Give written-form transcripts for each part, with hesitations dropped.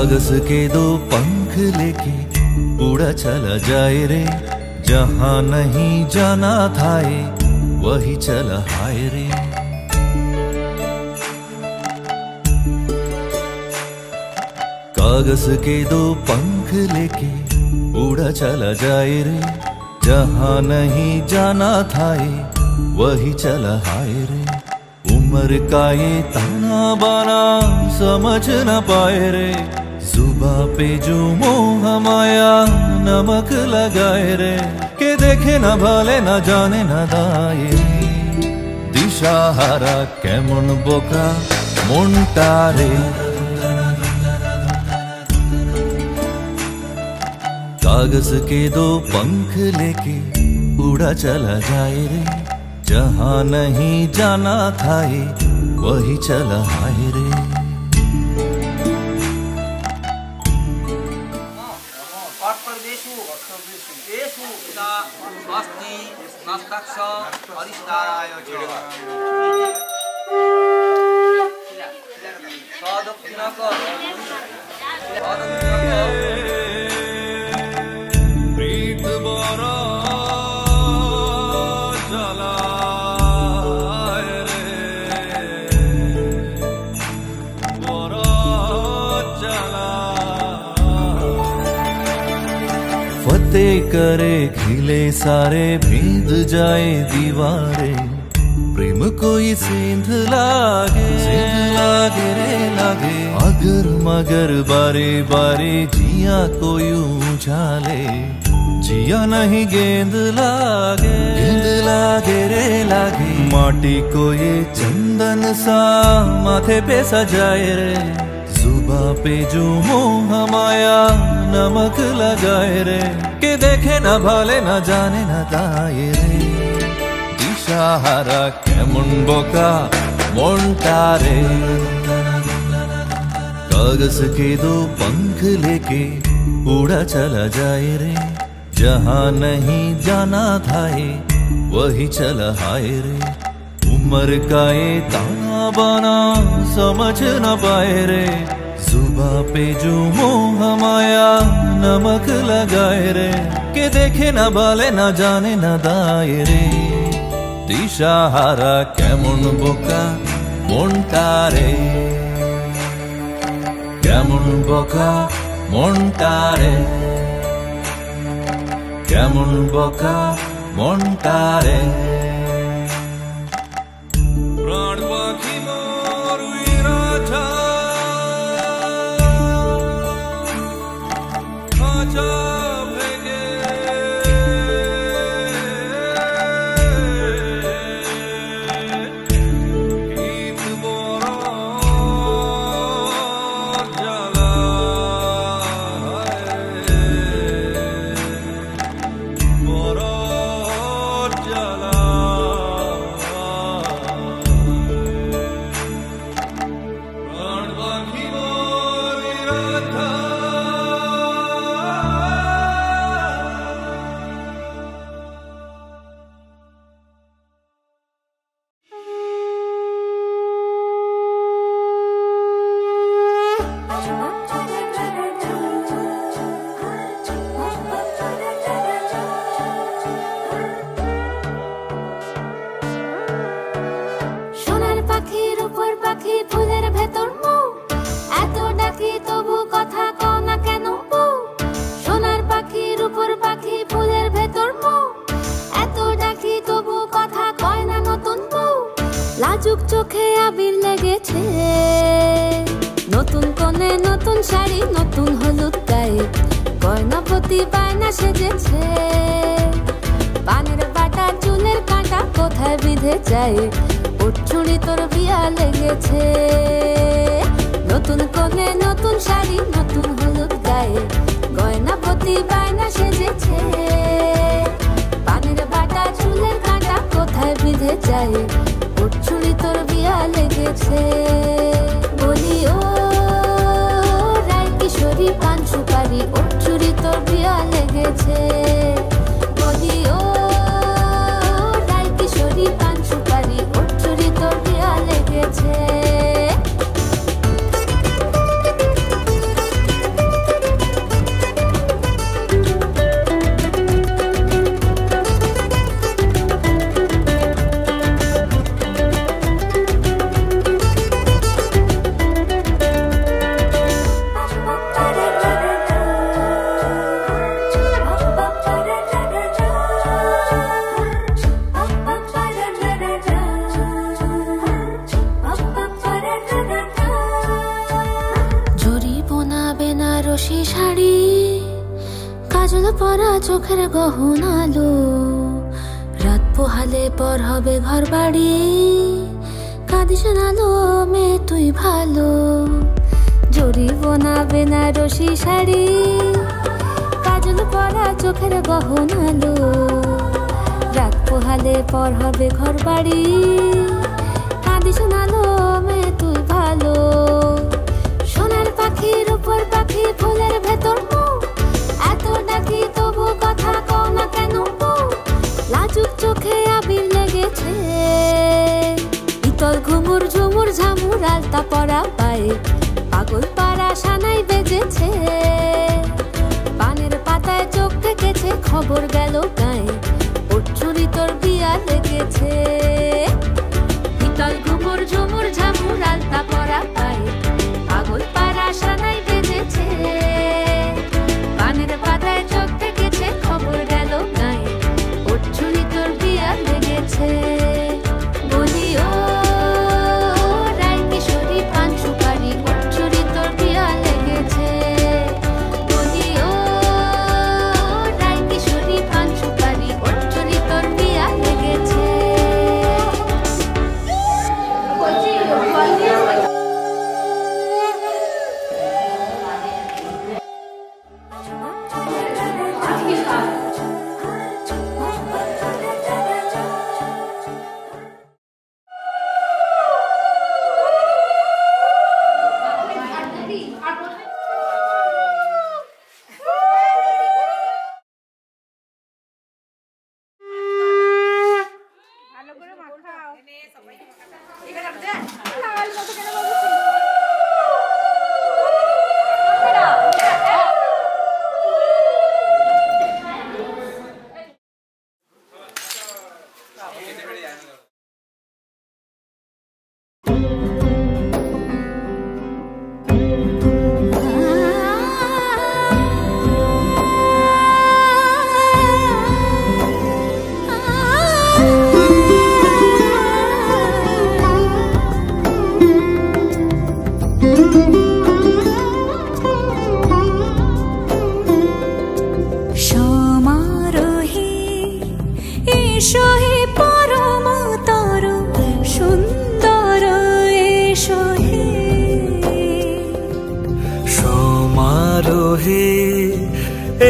कागज के दो पंख लेके उड़ा चला जाए रे, जहां नहीं जाना था ये वही चला हाय रे। कागज के दो पंख लेके उड़ा चला जाए रे, जहां नहीं जाना था ये वही चला हाय रे। उम्र का ये ताना बाना समझ न पाए रे, जुबा पे जो मोह माया नमक लगाए रे, के देखे न भले न जाने न दाए। दिशाहारा केमन बोका मोंटारे, कागज के दो पंख लेके उड़ा चला जाए रे, जहां नहीं जाना था ये वही चला हाय रे। प्रीत बरा चला फतेह करे खिले सारे, भींद जाए दीवारें, प्रेम कोई सेंध लागे रे लागे। अगर मगर बारे बारे जिया कोई उछाले, जिया नहीं गेंद लागे रे लागे। माटी को ये चंदन सा माथे पे सजाए रे, जुबा पे जो मोह माया नमक लगाए रे, के देखे न भले न जाने न दाए रे। दिशाहारा केमन बोका मोंटारे, कागज के दो पंख लेके उड़ा चला जाए रे, जहां नहीं जाना था ये वही चला हाय रे। उम्र का ये ताना बाना समझ न पाए रे, जुबा पे जो मोह माया नमक लगाए रे, के देखे न भले न जाने न दाए रे। दिशाहारा केमन बोका मोंटारे, केमन बोका मोंटारे, केमन बोका मोंटारे। प्राण पाखी मोर उइरा था, खाचा भेगे गीत बोरा जला बोरा जला। प्राण पाखी मोर उइरा था, সোনার পাখির উপর পাখি ফুলের ভেতর মৌ, এত ডাকি তবু কথা কও না কেন বউ। সোনার পাখির উপর পাখি ফুলের ভেতর মৌ, এত ডাকি তবু কথা কয় না নতুন বউ। লাজুক চোখে আবির লেগেছে, নতুন কোণে নতুন শাড়ি নতুন হলুদ গায়ে, গয়নাপতি বায়না সেজেছে। পানের বাটা চুলের কাঁটা কোথায় বিঁধে যায়, উঠছুড়ি তোর বিয়া লেগেছে। নতুন কোণে নতুন শাড়ি নতুন হলুদ গায়ে, গয়নাপতি বায়না সেজেছে। পানের বাটা চুলের কাঁটা কোথায় বিঁধে যায়, উঠছুড়ি তোর বিয়া লেগেছে। বলি ও রায় কিশোরী পান সুপারি, উঠছুড়ি তোর বিয়া লেগেছে। বলি ও রায় কিশোরী পান সুপারি, উঠছুড়ি তোর বিয়া লেগেছে। বেনারসি শাড়ি, কাজল পরা চোখের গহনালো, রাত পোহালে পর হবে ঘর বাড়ি, কাঁদিস নালো মেয়ে তুই ভালো। জড়িব না বেনারসি শাড়ি, কাজল পরা চোখের গহনালো, রাত পোহালে পর হবে ঘর বাড়ি, কাঁদিস নালো মেয়ে তুই ভালো। সোনার পাখির উপর পাখি ফুলের ভেতর মুখ, এত ডাকি তবু কথা কও না কেন বউ? লাজুক চোখে আবির লেগেছে, ইতল ঘুমুর ঝুমুর ঝামুর আলতা পরা পায়ে, পাগল পাড়া সানাই বেজেছে। পানের পাতায় চোখ থেকেছে, খবর গেল গায়ে, ওর চুরি তোর বিয়া লেগেছে। ইতল ঘুমুর ঝুমুর ঝামুর আলতা পরা পায়ে, পাগল পাড়া সানাই বেজেছে। পানের পাতায় চোখ থেকেছে, খবর গেল গায়ে, ওর চুরি তোর বিয়া লেগেছে। বলি ও রায় কিশোরী পান সুপারি, ওর চুরি তোর বিয়া লেগেছে। বলি ও রায় কিশোরী পান সুপারি, ওর চুরি তোর বিয়া লেগেছে।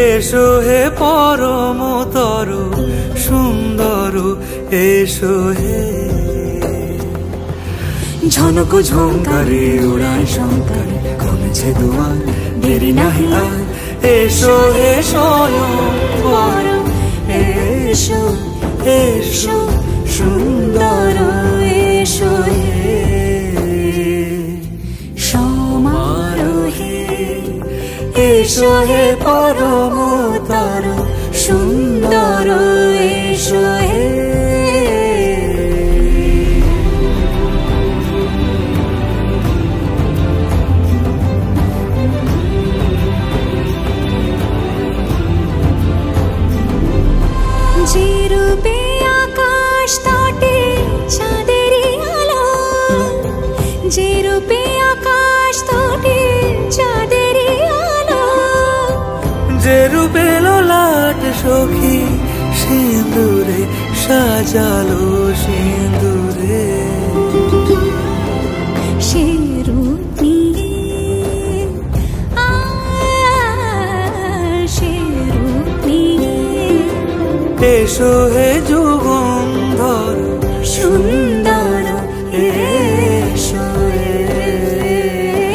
এসো হে পরমতর সুন্দর, এসো হে। ঝনক ঝঙ্কারে উড়ায় শঙ্কারে, কমেছে দুয়ার দেরি নাহি আর। এসো হে স্বয়ংবর, এসো এসো সুন্দর, এসো হে সমারোহে। এসো হে পরমতর সুন্দর, এসো হে। যে রূপে আকাশ তটে চাঁদেরই আলো, যে রূপে আকাশ তটে চাঁদেরই আলো, যে রূপে লোলাট সখী সিঁদুরে সাজালো সিঁদুরে। সে রূপ নিয়ে সে রূপ নিয়ে এসো হে যুগন্ধর সুন্দর, এসো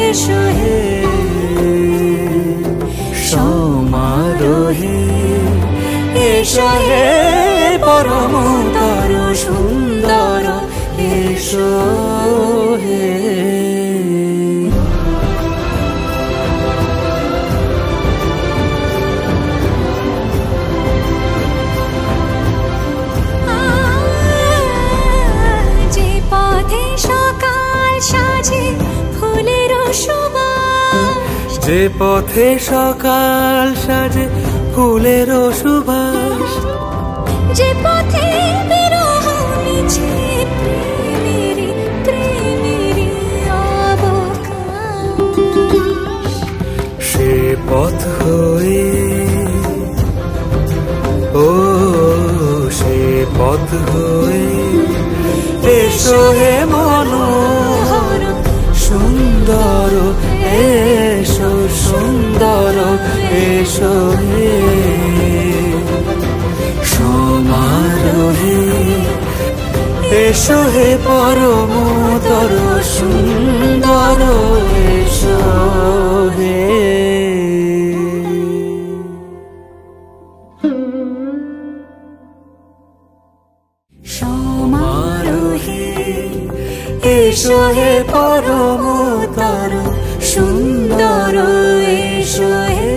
এসো হে সমারোহে। এসো হে পরমতর সুন্দর, এসো হে। যে পথে সকাল সাজে ফুলের সুবাস, যে পথে সকাল সাজে ফুলের সুবাস, যে পথে বিরহ মিছে প্রেমেরই প্রেমেরই অবকাশ, সে পথ হয়ে, ও সে পথ হয়ে এসো হে মনোহর সুন্দর, এসো সুন্দর, এসো হে সমারোহে, এসো হে পরমতর সুন্দর, এসো হে সমারোহে, এসো হে পরমতর সুন্দর, এসো হে।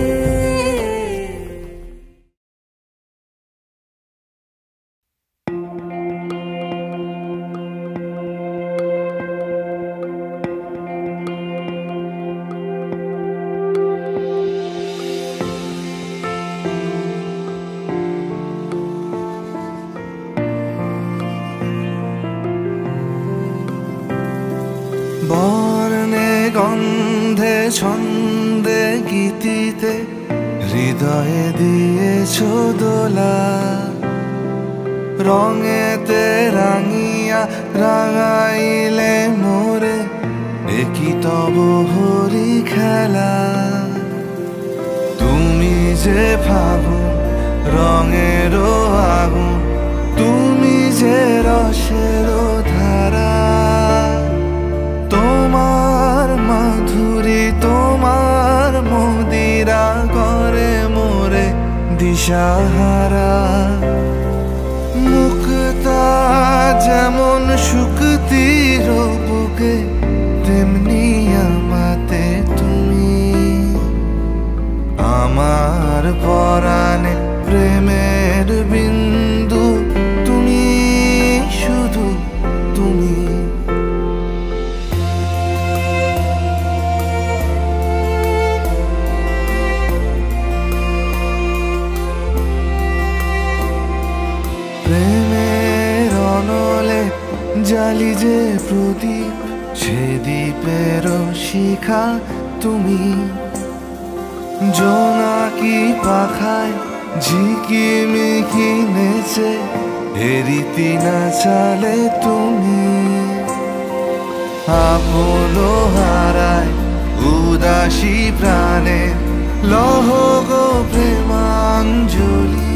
বর্ণে গন্ধে ছন্দে গীতিতে হৃদয়ে দিয়েছ দোলা, রঙেতে রাঙিয়া রাঙাইলে মোরে, একই তব হরি খেলা। তুমি যে ফাগুন রঙেরও আগুন, তুমি যে রসেরও ধারা, তোমার মাধুরী তোমার মদিরা করে মোরে দিশাহারা। মুক্তা যেমন শুকতির বুকে, তেমনি আমাতে তুমি, আমার পরাণে প্রেমের বিন্দু, তুমি শুধু তুমি। প্রেমের অনলে জালি যে প্রদীপ, সে দ্বীপের শিখা তুমি। জোনাকি পাখায় ঝিকিমিকি নেচে, এরিতি না চালে তুমি। আপন হারায় উদাসী প্রাণে, লহ গো প্রেমাঞ্জলি।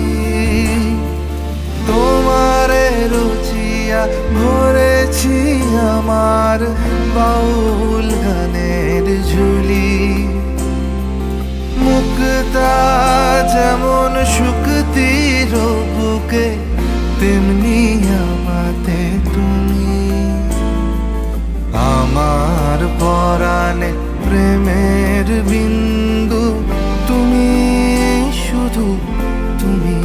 তোমারে রুচিয়া ভরেছি আমার বাউল গানের ঝুলি। মুক্তা যেমন শুকতির বুকে, তেমনি আমাতে তুমি, আমার পরাণে প্রেমের বিন্দু, তুমি শুধু তুমি।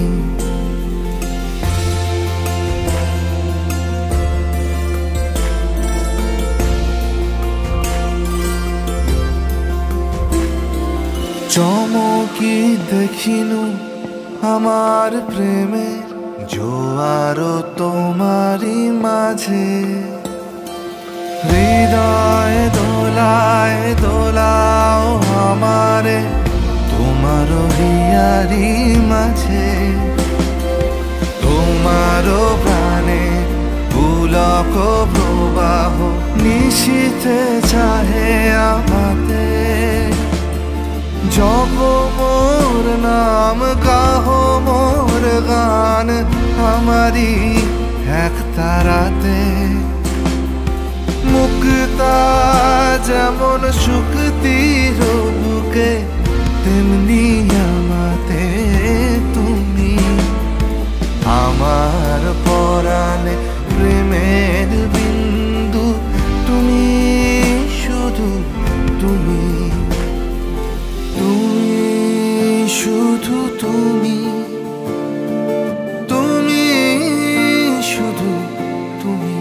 চমকি দেখিনু আমার প্রেমের জোয়ার তোমারই মাঝে, হৃদয় দোলায় দোলাও আমারে তোমার হিয়ারি মাঝে। তোমার প্রাণে পুলক প্রবাহ, নিশীথে চাহে আমাতে। জপ মোর নাম, গাহো মোর গান, আমারি এক তারাতে। মুক্তা যেমন শুকতির বুকে, তেমনি আমাতে তুমি, আমার পরাণে প্রেমের বিন্দু, তুমি শুধু তুমি, তুমি শুধু তুমি, তুমি শুধু তুমি।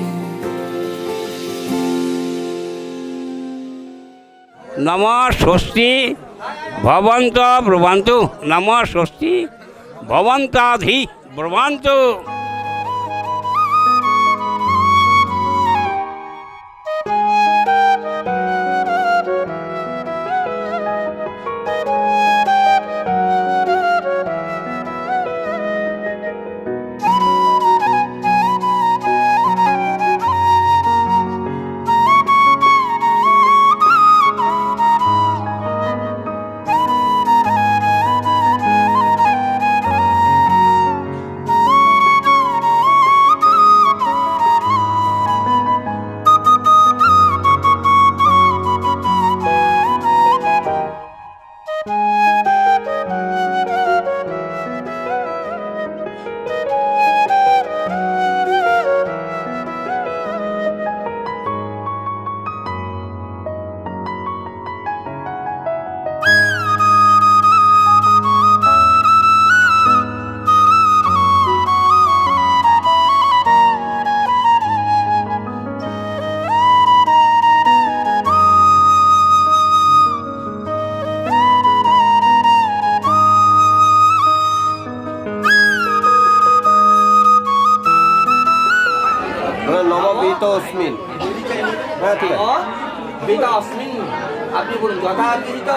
নমঃ ষষ্ঠী ভবন্ত ব্রবন্তু, নমঃ ষষ্ঠী ভবন্তাধি ব্রবন্তু। বেদাস্মিন আপনি বলুন যথা বিহিত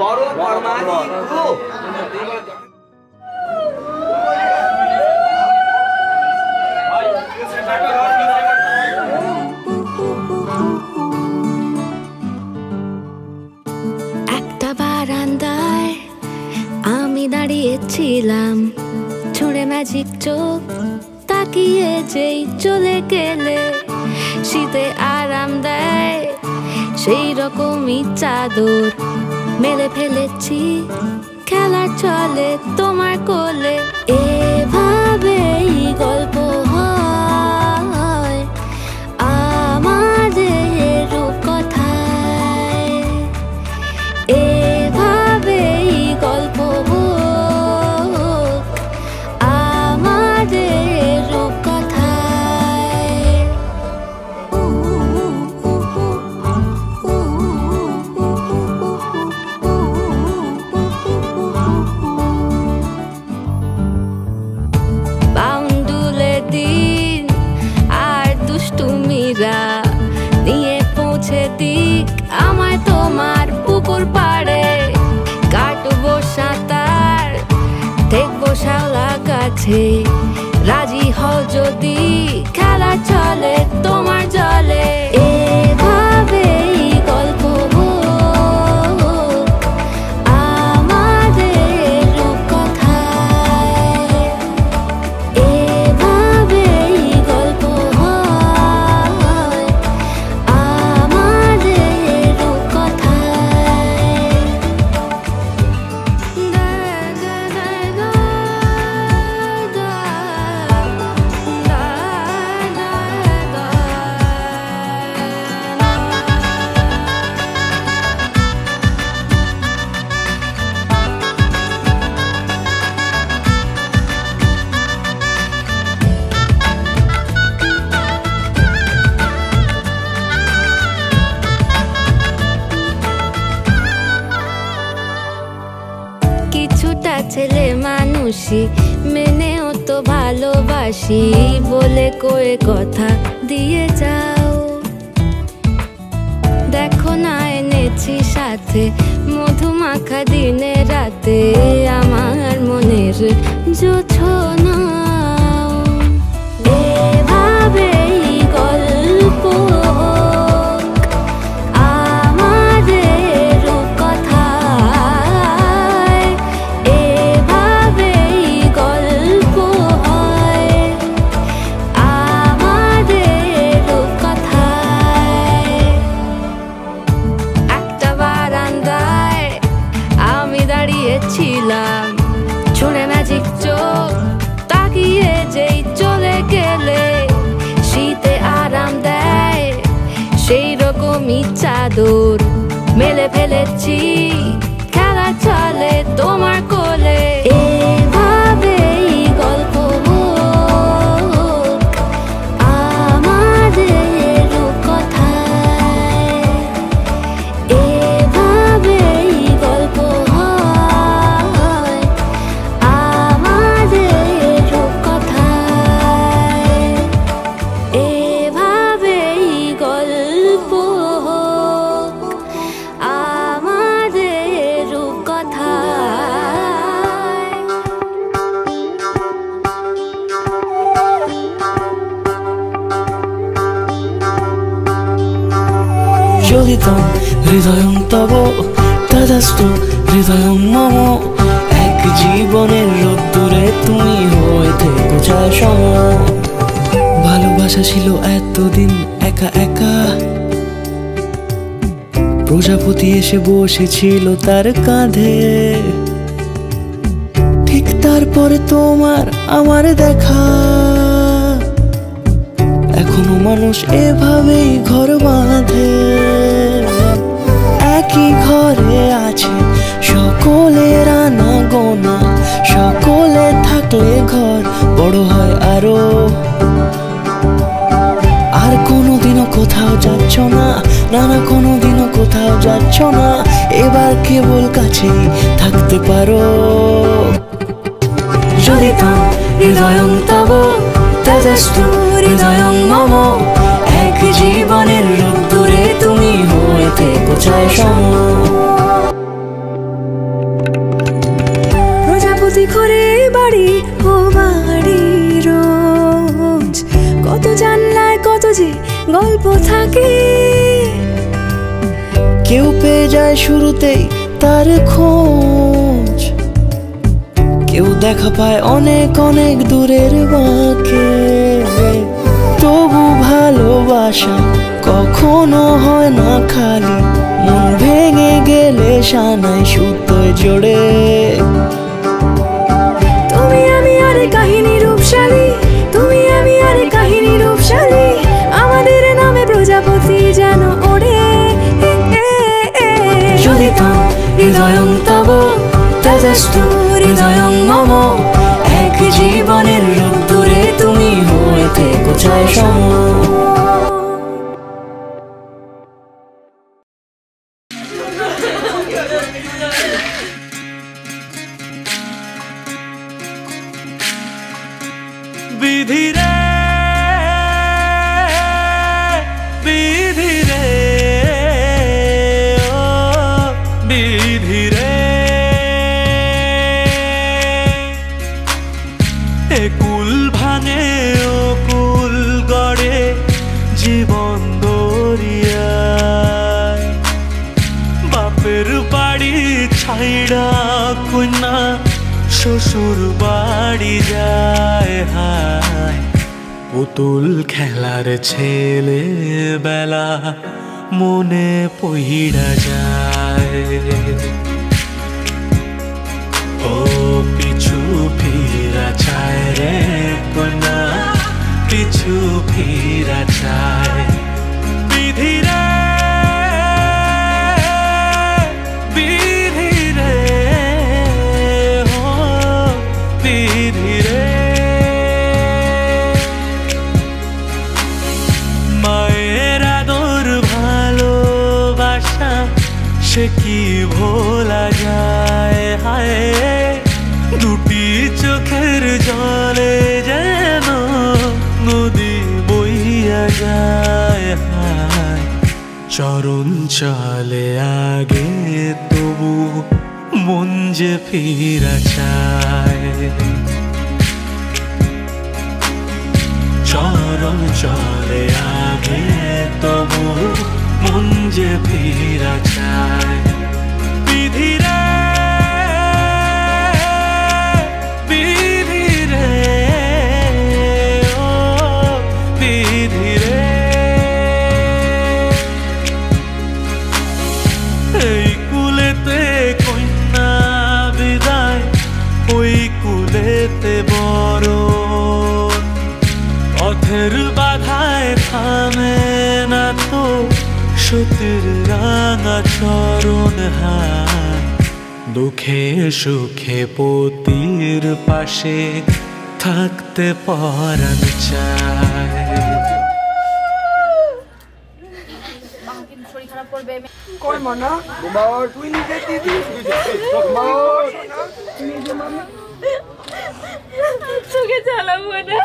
বড় কর্মাদি গুরু একটা বারান্দায় আমি দাঁড়িয়েছিলাম, ছুঁড়ে ম্যাজিক চোখ তাকিয়ে যেই চলে গেলে, শীতে আরাম দেয় সেই রকমই চাদর মেলে ফেলেছি, খেলা চলে তোমার কোলে। এভাবেই গল্প হয় আমাদের রূপকথায়, এভাবেই গল্প হোক আমাদের রূপকথায়। বাউন্ডুলে দিন আর দুষ্টুমিরা নিয়ে পৌঁছে দিক আমায় তোমার পুকুর পাড়ে, কাটবো সাঁতার দেখবো শাওলা গাছে, রাজি হও যদি খেলা চলে তোমার জলে। এভাবেই গল্প হোক আমাদের রূপকথায়, এভাবেই গল্প হয় আমাদের রূপকথায়। কিছুটা ছেলে মানুষই মেনেও তো ভালোবাসি, বলে কয়ে কথা দিয়ে যাও। দেখো না এনেছি সাথে মধুমাখা দিনে রাতে, আমার মনের জোছনা। এভাবেই গল্প হোক আমাদের রূপকথায়, এভাবেই গল্প হয় আমাদের রূপকথায়। একটা বারান্দায় আমি দাঁড়িয়েছিলাম, ছুঁড়ে ম্যাজিক চোখ তাকিয়ে যেই চলে গেলে, শীতে আরাম দেয় সেই রকমই চাদর মেলে ফেলেছি, খেলা চলে তোমার কোলে। এভাবেই গল্প হোক আমাদের রূপকথায়, এভাবেই গল্প হয় আমাদের রূপকথায়, এভাবেই গল্প হোক আমাদের রূপকথায়। যোগিতম হৃদয়ং তব তদাস্তু হৃদয়ং মম, এক জীবনের রোদ্দুরে তুমি হয়ে থেকো ছায়া সম। ভালোবাসা ছিল এতদিন একা একা, প্রজাপতি এসে বসেছিল তার কাঁধে, ঠিক তারপরে তোমার আমার দেখা। এখনো মানুষ এভাবেই ঘর বাঁধে, একই ঘরে আছে সকলের আনা গোনা, সকলে থাকলে ঘর বড় হয় আরো। আর কোনোদিনও কোথাও যাচ্ছ না, না না কোনোদিনও কোথাও যাচ্ছ না, এবার কেবল কাছেই থাকতে পারো। যদি তাম হৃদয়ং তব তদস্তু হৃদয়ং মম, এক জীবনের রোদ্দুরে তুমি হয়ে থেকো ছায়া সম। প্রজাপতি করে বাড়ি ও বাড়ি রোজ, কত জানলায় কত যে গল্প থাকে। কেউ পেয়ে যায় শুরুতেই তার খোঁজ, কেউ দেখা পায় অনেক অনেক দূরের বাঁকে। তবু ভালোবাসা কখনো হয় না খালি, মন ভেঙে গেলে সানাই সুতোয় জোড়ে। তুমি আমি আর কাহিনী রূপশালী, তুমি আমি আর কাহিনী রূপশালী, আমাদের নামে প্রজাপতি যেন ওড়ে। জ্বলিতাম হৃদয়ং তব তেজস্তু হৃদয়ং মম, এক জীবনের রোদ্দুরে তুমি হয়ে থেকো ছায়া সম। বিধি রে বিধি রে ও বিধি রে, এ কুল ভাঙে ও কুল গড়ে জীবন দরিয়ায়। বাপের বাড়ি ছাইড়া কন্যা শ্বশুর বাড়ি যায় হায়, পুতুল খেলার ছেলে বেলা মনে পইড়া যায়। ও পিছু ফিরা চায় রে কন্যা, পিছু ফিরা চায়। বিধি রে বিধি রে ও বিধি রে, মায়ের আদর ভালোবাসা সে কি ভোলা যায় হায়, দুটি চোখের জলে যেন নদী বইয়া যায় হায়। চরণ চলে আগে তবু মন যে ফিরা চায়, চরণ চলে আগে তবু মন যে ফিরা চায়। বিধি রে বিধি রে ও বিধি রে, এই কুলেতে কন্যা বিদায়, ওই কুলেতে বড় পথের বাধায় থামে না তো সতীর রাঙা চরণ হায়। দুঃখে সুখে পতির পাশে থাকতে পরাণ চায়। তোকে চালাবো না।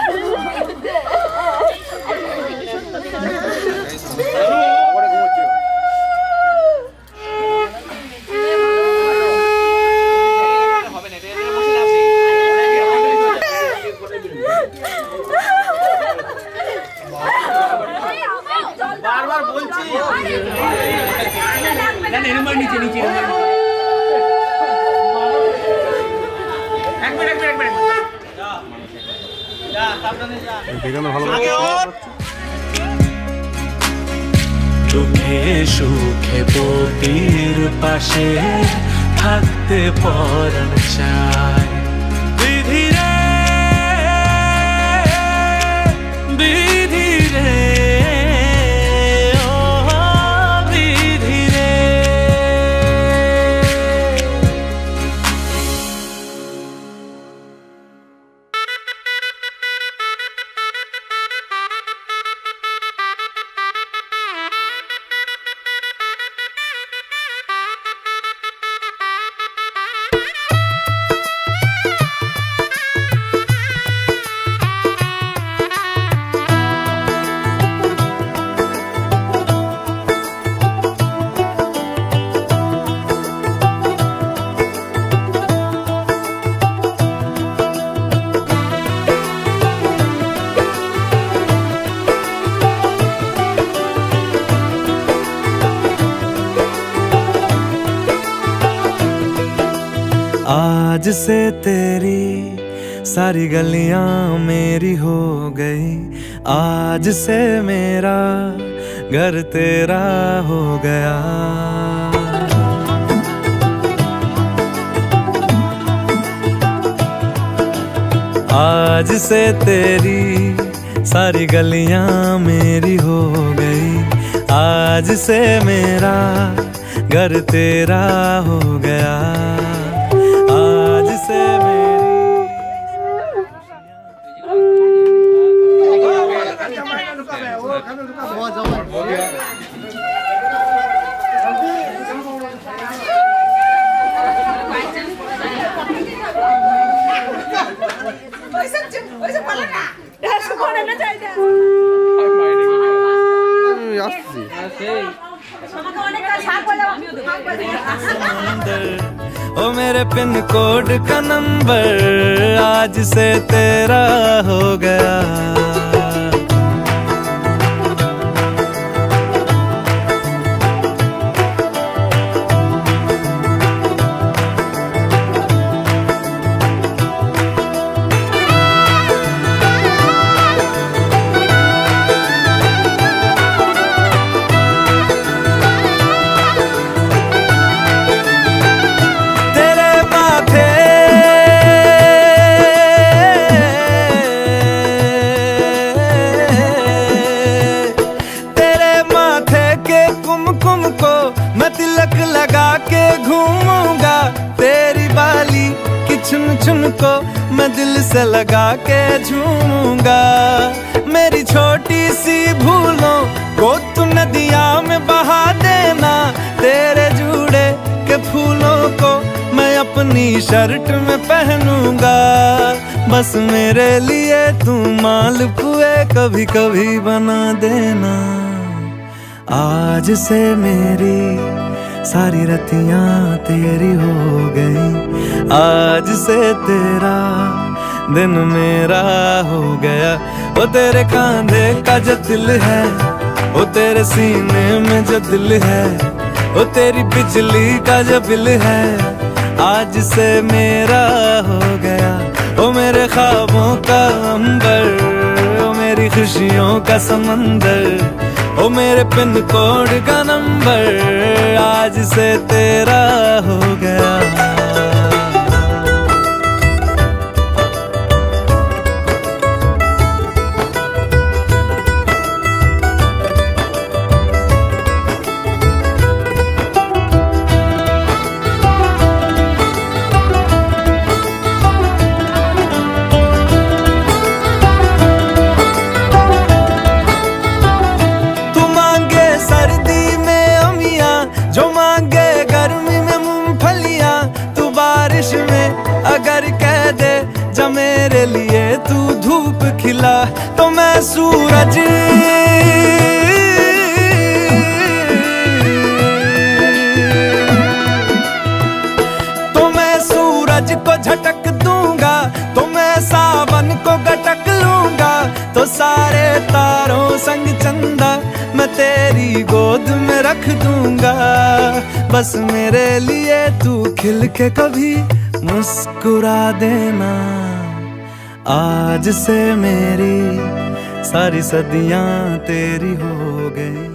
বারবার বলছি নিচে নিচে দুঃখে সুখে পতির পাশে থাকতে পরাণ চায়। বিধি রে বিধি রে ও বিধি রে, आज से तेरी सारी गलियां मेरी हो गई, आज से मेरा घर तेरा हो गया। आज से तेरी सारी गलियां मेरी हो गई, आज से मेरा घर तेरा हो गया। आज से ओ मेरे पिन कोड का नंबर आज से तेरा हो गया। चुन चुन को मैं दिल से लगा के झूमूंगा। मेरी छोटी सी भूलों को तू नदिया में बहा देना, तेरे जुड़े के फूलों को मैं अपनी शर्ट में पहनूंगा। बस मेरे लिए तू मालपुए कभी कभी बना देना। आज से मेरी सारी रतियां तेरी हो गई, आज से तेरा दिन मेरा हो गया। वो तेरे कांधे का जो दिल है, वो तेरे सीने में जो दिल है, वो तेरी बिजली का जो बिल है, आज से मेरा हो गया। वो मेरे ख्वाबों का अंबर, वो मेरी खुशियों का समंदर, ओ मेरे पिन कोड का नंबर आज से तेरा हो गया। अगर कह दे जब मेरे लिए तू धूप खिला, तो मैं सूरज को झटक दूंगा, तो मैं सावन को गटक लूंगा। तो सारे तारों संग चंदा मैं तेरी गोद में रख दूंगा। बस मेरे लिए तू खिल के कभी मुस्कुरा देना। आज से मेरी सारी सदियां तेरी हो गई।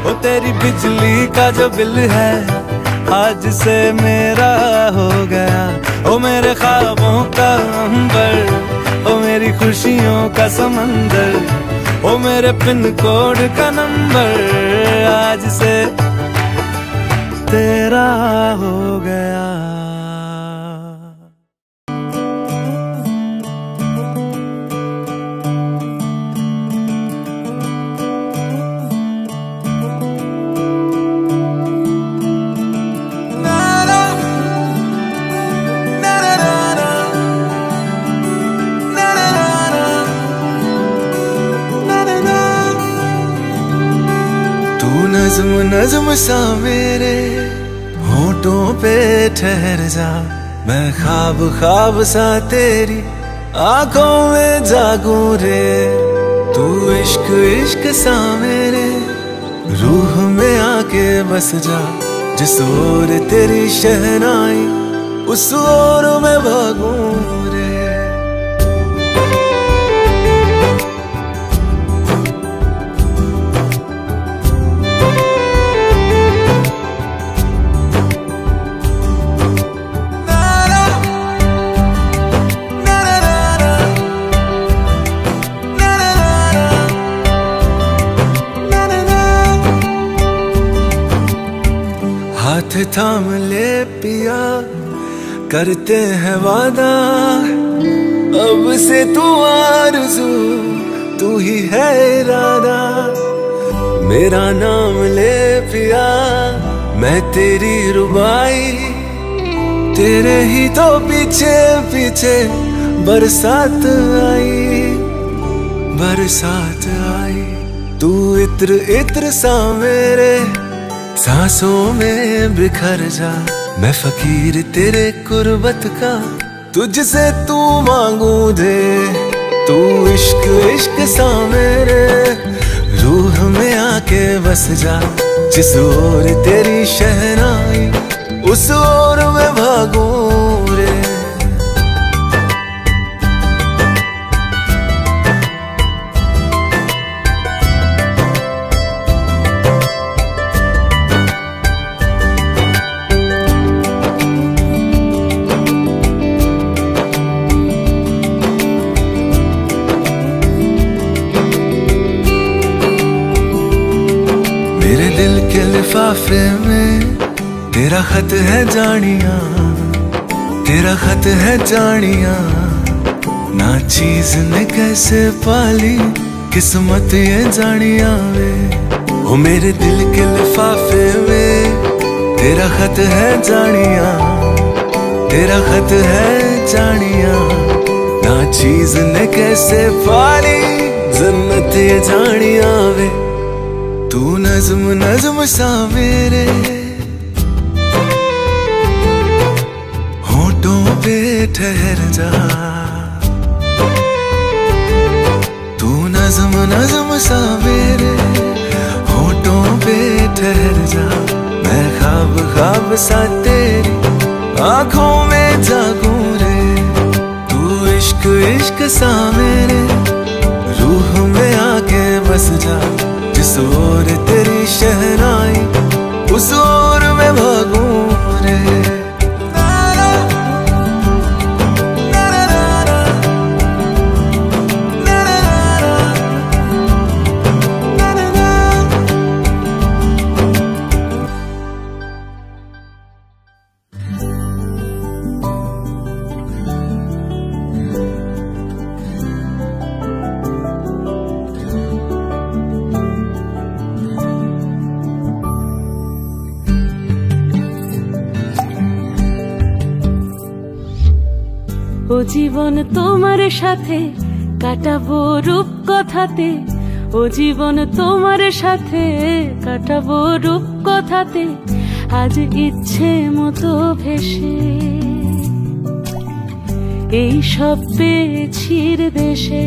वो तेरी बिजली का जो बिल है आज से मेरा हो गया। ओ मेरे ख्वाबों का अंबर, ओ मेरी खुशियों का समंदर, ओ मेरे पिन कोड का नंबर आज से तेरा हो गया। नज़्म नज़्म सा मेरे होठों पे ठहर जा, मैं ख्वाब ख्वाब सा तेरी आंखों में जागूं रे तू इश्क इश्क सा मेरे रूह में आके बस जा। जिस ओर तेरी शहनाई उस ओर मैं भागूं रे। हाथ थाम ले पिया करते हैं वादा, अब से तू आरज़ू तू ही है इरादा। मेरा नाम ले पिया मैं तेरी रुबाई, तेरे ही तो पीछे पीछे बरसात आई बरसात आई। तू इत्र इत्र सा मेरे सांसों में बिखर जा। मैं फकीर तेरे कुर्बत का तुझसे तू मांगू दे। तू इश्क इश्क सा मेरे रूह में आके बस जा। जिस ओर तेरी शहनाई उस ओर मैं भागूं रे। मेरे दिल के लिफाफे में तेरा खत है जानिया, तेरा खत है जानिया। ना चीज ने कैसे पाली किस्मत ये जानिया वे। ओ मेरे दिल के लिफाफे में तेरा खत है जानिया, तेरा खत है जानिया। ना चीज ने कैसे पाली जन्नत ये जानिया वे। तू नज़्म नज़्म सा मेरे होठों पे ठहर जा। तू नज़्म नज़्म सा मेरे होठों पे ठहर जा। मैं ख्वाब ख्वाब सा तेरी आंखों में जागूं रे। तू इश्क इश्क सा मेरे रूह में आके बस जा। जिस ओर तेरी शहनाई उस ओर मैं भागूं रे। ও জীবন তোমার সাথে কাটাবো রূপ কথাতে। ও জীবন তোমার সাথে কাটাবো রূপ কথাতে। আজ ইচ্ছে মতো ভেসে এই সব পেয়েছি দেশে।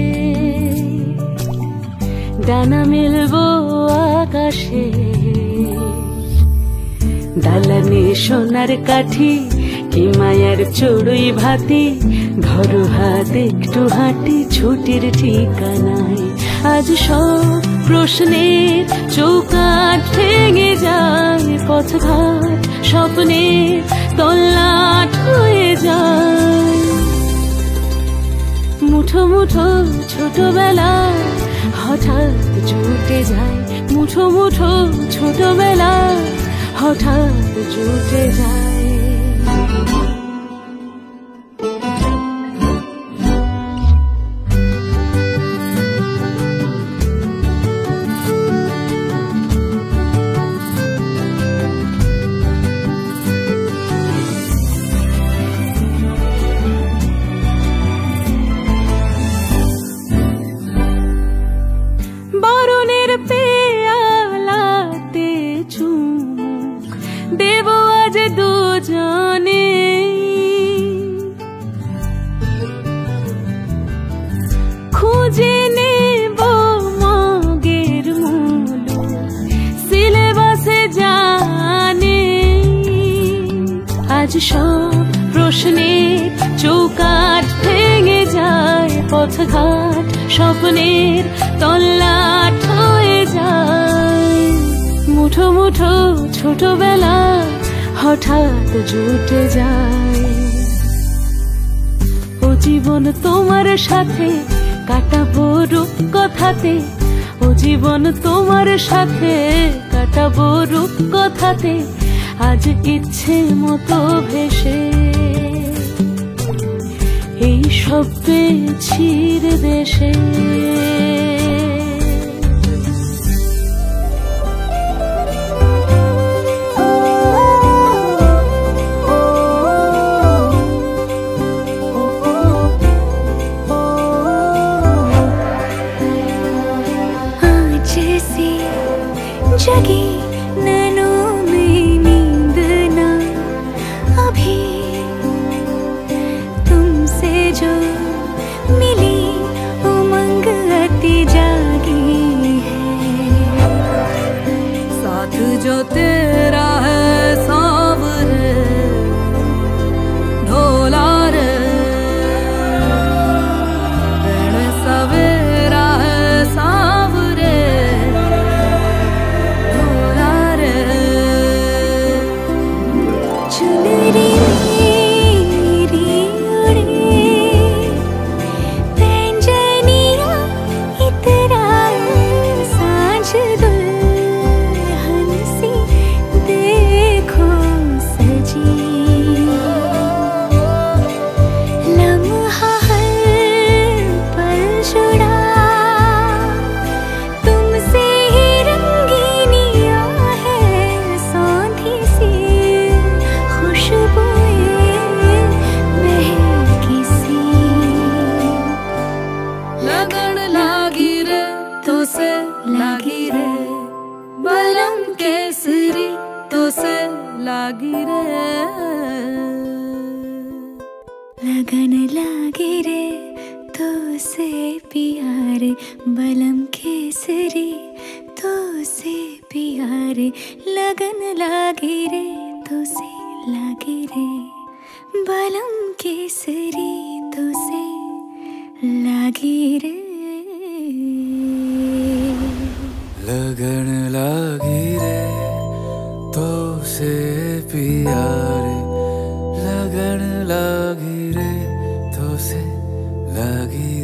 ডানা মেলবো আকাশে দালানে সোনার কাঠি কি মায়ার চড়ুই ভাতি। ধরো হাত একটু হাঁটি ছুটির ঠিকানায়। আজ সব প্রশ্নের চৌকাঠ ভেঙে যায়। পথঘাট স্বপ্নের তল্লাট হয়ে যায়। মুঠো মুঠো ছোটবেলা হঠাৎ জুটে যায়। মুঠো মুঠো ছোটবেলা হঠাৎ জুটে যায়। বরণের পেয়ালাতে চুমুক দেব আজ দু সব প্রশ্নের চৌকাঠ ভেঙে যায়, পথঘাট স্বপ্নের তল্লাট হয়ে যায়। মুঠো মুঠো ছোটবেলা হঠাৎ জুটে যায়। ও জীবন তোমার সাথে কাটাবো রূপকথাতে, ও জীবন তোমার সাথে কাটাবো রূপকথাতে, আজ ইচ্ছে মতো ভেসে এই সব পেয়েছির দেশে। जगी नैनों में नींद ना अभी, तुमसे जो मिली उमंग अति जागी है। साथ जो तेरा है सांवरे ढोला रे, रण सवेरा है सांवरे लगन लागी रे तो से प्यारे, बलम केसरी तो से प्यारे। लगन लागी रे तो से लागी रे, बलम केसरी तो से लागी रे। लगन लागी रे तो से प्यारे, लगन लागी रे तो से लागी